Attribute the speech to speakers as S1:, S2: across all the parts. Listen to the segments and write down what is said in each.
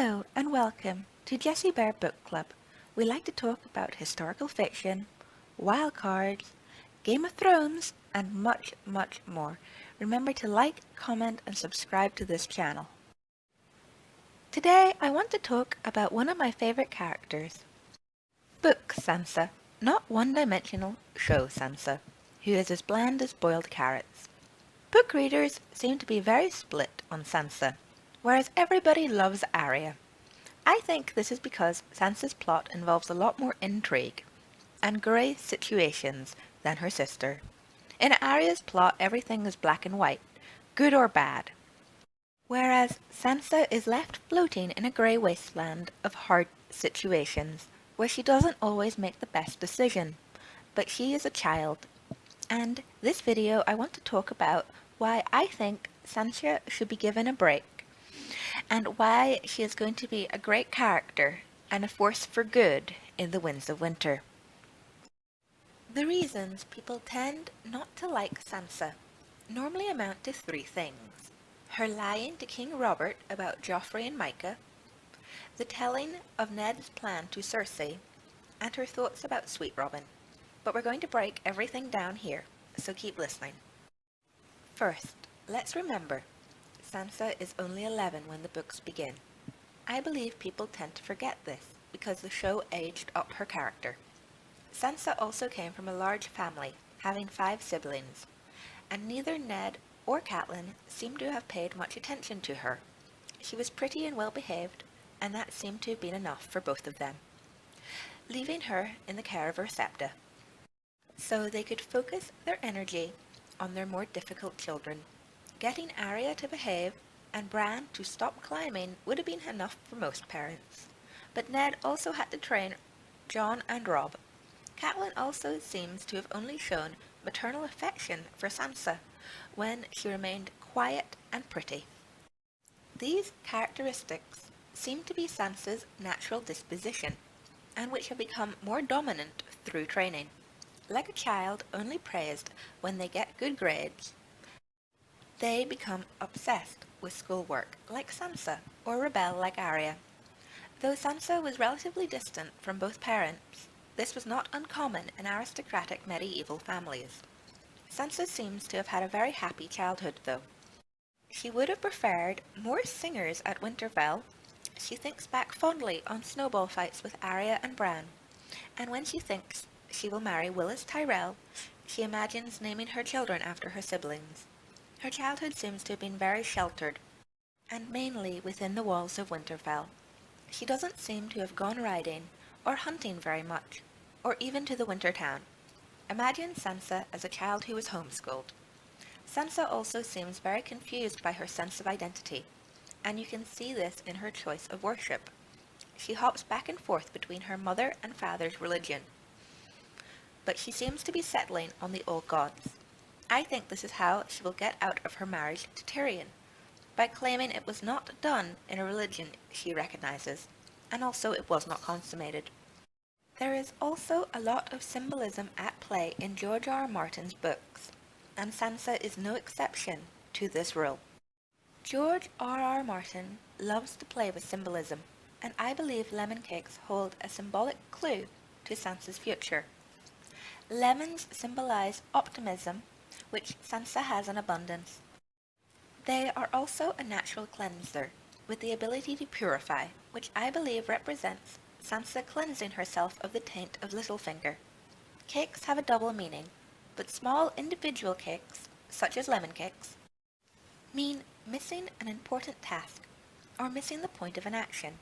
S1: Hello and welcome to Jessie Bear Book Club. We like to talk about historical fiction, wild cards, Game of Thrones, and much, much more. Remember to like, comment, and subscribe to this channel. Today I want to talk about one of my favorite characters, Book Sansa, not one-dimensional show Sansa, who is as bland as boiled carrots. Book readers seem to be very split on Sansa, whereas everybody loves Arya. I think this is because Sansa's plot involves a lot more intrigue and grey situations than her sister. In Arya's plot, everything is black and white, good or bad, whereas Sansa is left floating in a grey wasteland of hard situations where she doesn't always make the best decision. But she is a child, and this video I want to talk about why I think Sansa should be given a break and why she is going to be a great character and a force for good in the Winds of Winter. The reasons people tend not to like Sansa normally amount to three things: her lying to King Robert about Joffrey and Micah, the telling of Ned's plan to Cersei, and her thoughts about Sweet Robin. But we're going to break everything down here, so keep listening. First, let's remember, Sansa is only 11 when the books begin. I believe people tend to forget this because the show aged up her character. Sansa also came from a large family, having 5 siblings, and neither Ned or Catelyn seemed to have paid much attention to her. She was pretty and well behaved, and that seemed to have been enough for both of them, leaving her in the care of her septa, so they could focus their energy on their more difficult children. Getting Arya to behave and Bran to stop climbing would have been enough for most parents. But Ned also had to train Jon and Robb. Catelyn also seems to have only shown maternal affection for Sansa when she remained quiet and pretty. These characteristics seem to be Sansa's natural disposition, and which have become more dominant through training. Like a child only praised when they get good grades, they become obsessed with schoolwork like Sansa, or rebel like Arya. Though Sansa was relatively distant from both parents, this was not uncommon in aristocratic medieval families. Sansa seems to have had a very happy childhood, though. She would have preferred more singers at Winterfell. She thinks back fondly on snowball fights with Arya and Bran, and when she thinks she will marry Willis Tyrell, she imagines naming her children after her siblings. Her childhood seems to have been very sheltered, and mainly within the walls of Winterfell. She doesn't seem to have gone riding or hunting very much, or even to the winter town. Imagine Sansa as a child who was homeschooled. Sansa also seems very confused by her sense of identity, and you can see this in her choice of worship. She hops back and forth between her mother and father's religion, but she seems to be settling on the old gods. I think this is how she will get out of her marriage to Tyrion, by claiming it was not done in a religion she recognizes, and also it was not consummated. There is also a lot of symbolism at play in George R. R. Martin's books, and Sansa is no exception to this rule. George R. R. Martin loves to play with symbolism, and I believe lemon cakes hold a symbolic clue to Sansa's future. Lemons symbolize optimism, which Sansa has in abundance. They are also a natural cleanser, with the ability to purify, which I believe represents Sansa cleansing herself of the taint of Littlefinger. Cakes have a double meaning, but small individual cakes, such as lemon cakes, mean missing an important task, or missing the point of an action.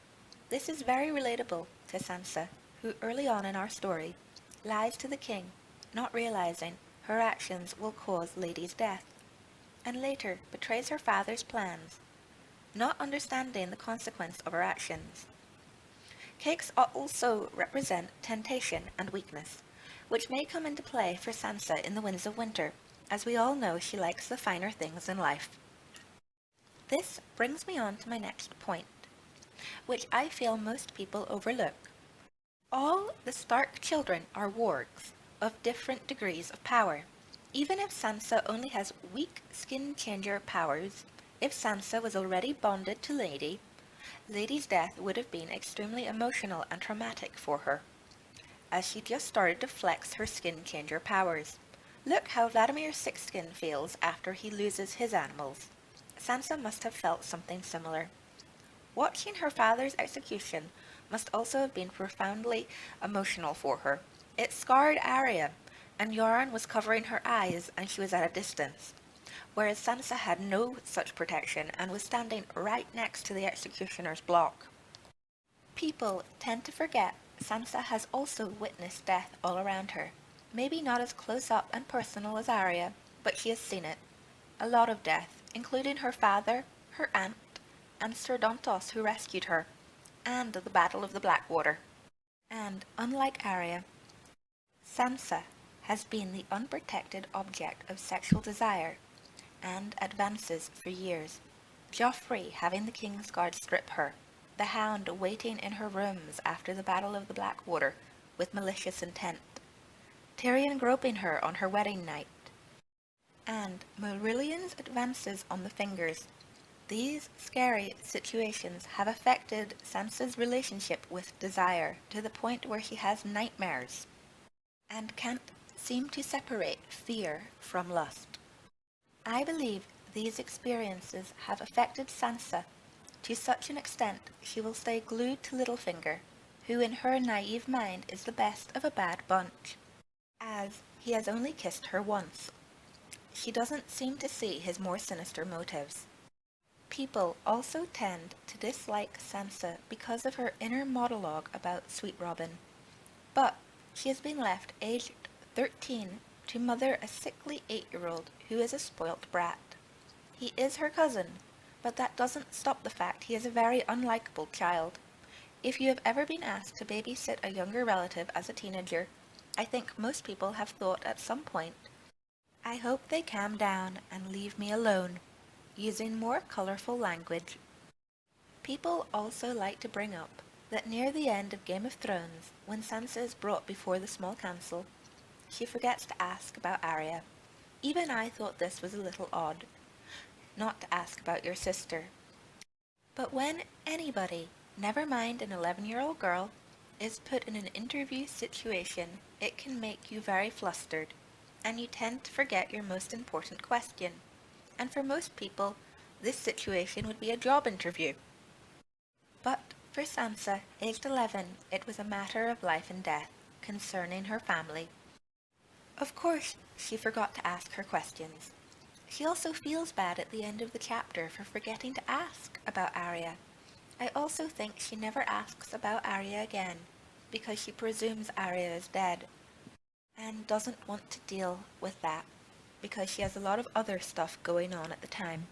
S1: This is very relatable to Sansa, who early on in our story lies to the king, not realizing her actions will cause Lady's death, and later betrays her father's plans, not understanding the consequence of her actions. Cakes also represent temptation and weakness, which may come into play for Sansa in the Winds of Winter, as we all know she likes the finer things in life. This brings me on to my next point, which I feel most people overlook. All the Stark children are wargs of different degrees of power. Even if Sansa only has weak skin changer powers, if Sansa was already bonded to Lady, Lady's death would have been extremely emotional and traumatic for her, as she just started to flex her skin changer powers. Look how Vladimir Sixskin feels after he loses his animals. Sansa must have felt something similar. Watching her father's execution must also have been profoundly emotional for her. It scarred Arya, and Yoren was covering her eyes and she was at a distance, whereas Sansa had no such protection and was standing right next to the executioner's block. People tend to forget Sansa has also witnessed death all around her. Maybe not as close up and personal as Arya, but she has seen it. A lot of death, including her father, her aunt, and Sir Dontos who rescued her, and the Battle of the Blackwater. And, unlike Arya, Sansa has been the unprotected object of sexual desire and advances for years. Joffrey having the King's Guard strip her, the Hound waiting in her rooms after the Battle of the Blackwater with malicious intent, Tyrion groping her on her wedding night, and Marillion's advances on the Fingers. These scary situations have affected Sansa's relationship with desire to the point where she has nightmares and can't seem to separate fear from lust. I believe these experiences have affected Sansa to such an extent she will stay glued to Littlefinger, who in her naive mind is the best of a bad bunch, as he has only kissed her once. She doesn't seem to see his more sinister motives. People also tend to dislike Sansa because of her inner monologue about Sweet Robin, but she has been left aged 13 to mother a sickly 8-year-old who is a spoilt brat. He is her cousin, but that doesn't stop the fact he is a very unlikable child. If you have ever been asked to babysit a younger relative as a teenager, I think most people have thought at some point, I hope they calm down and leave me alone, using more colorful language. People also like to bring up that near the end of Game of Thrones, when Sansa is brought before the small council, she forgets to ask about Arya. Even I thought this was a little odd, not to ask about your sister. But when anybody, never mind an 11-year-old girl, is put in an interview situation, it can make you very flustered, and you tend to forget your most important question. And for most people, this situation would be a job interview. But for Sansa, aged 11, it was a matter of life and death, concerning her family. Of course, she forgot to ask her questions. She also feels bad at the end of the chapter for forgetting to ask about Arya. I also think she never asks about Arya again, because she presumes Arya is dead, and doesn't want to deal with that, because she has a lot of other stuff going on at the time.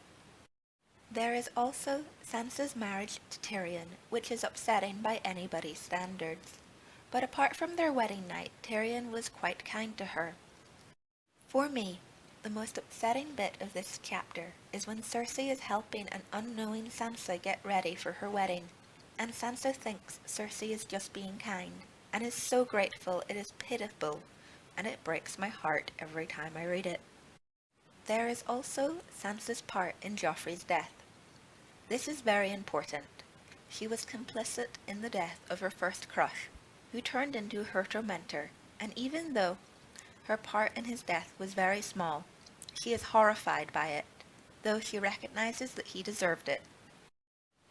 S1: There is also Sansa's marriage to Tyrion, which is upsetting by anybody's standards. But apart from their wedding night, Tyrion was quite kind to her. For me, the most upsetting bit of this chapter is when Cersei is helping an unknowing Sansa get ready for her wedding, and Sansa thinks Cersei is just being kind, and is so grateful it is pitiful, and it breaks my heart every time I read it. There is also Sansa's part in Joffrey's death. This is very important. She was complicit in the death of her first crush, who turned into her tormentor, and even though her part in his death was very small, she is horrified by it, though she recognizes that he deserved it.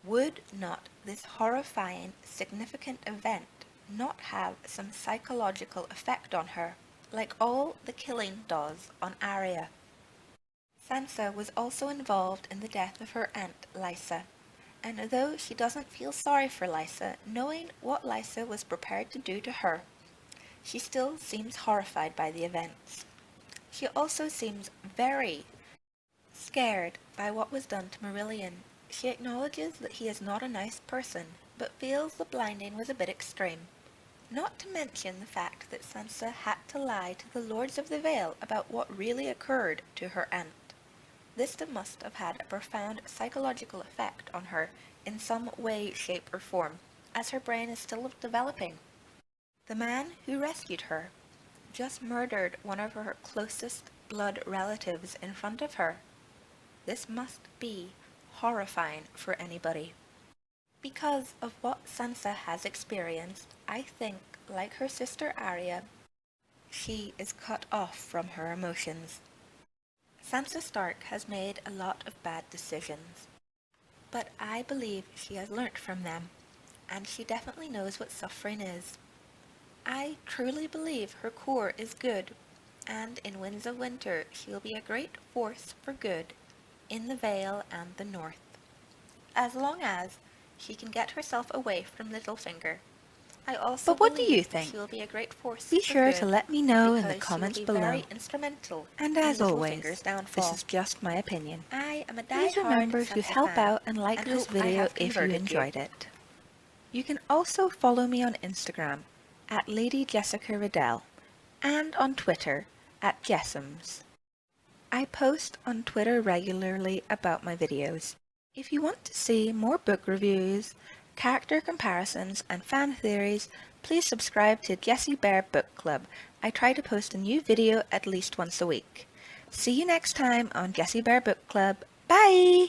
S1: Would not this horrifying, significant event not have some psychological effect on her, like all the killing does on Arya? Sansa was also involved in the death of her aunt Lysa, and though she doesn't feel sorry for Lysa, knowing what Lysa was prepared to do to her, she still seems horrified by the events. She also seems very scared by what was done to Marillion. She acknowledges that he is not a nice person, but feels the blinding was a bit extreme. Not to mention the fact that Sansa had to lie to the Lords of the Vale about what really occurred to her aunt. This must have had a profound psychological effect on her in some way, shape, or form, as her brain is still developing. The man who rescued her just murdered one of her closest blood relatives in front of her. This must be horrifying for anybody. Because of what Sansa has experienced, I think, like her sister Arya, she is cut off from her emotions. Sansa Stark has made a lot of bad decisions, but I believe she has learnt from them, and she definitely knows what suffering is. I truly believe her core is good, and in Winds of Winter she will be a great force for good in the Vale and the North, as long as she can get herself away from Littlefinger. I also
S2: But what do you
S1: believe
S2: think?
S1: she will be a great force
S2: Be
S1: for
S2: sure to
S1: good
S2: let me know in the
S1: because she will
S2: comments
S1: be
S2: below.
S1: very instrumental
S2: And
S1: in
S2: as always,
S1: Littlefinger's
S2: this
S1: downfall.
S2: is just my opinion.
S1: I am a
S2: Please
S1: die-hard
S2: remember to
S1: Sansa
S2: help
S1: fan
S2: out and like
S1: and
S2: this
S1: hope I
S2: video
S1: have
S2: if you
S1: converted you.
S2: enjoyed it. You can also follow me on Instagram at Lady Jessica Riddell and on Twitter at Jessams. I post on Twitter regularly about my videos. If you want to see more book reviews, character comparisons, and fan theories, please subscribe to Jessie Bear Book Club. I try to post a new video at least once a week. See you next time on Jessie Bear Book Club. Bye!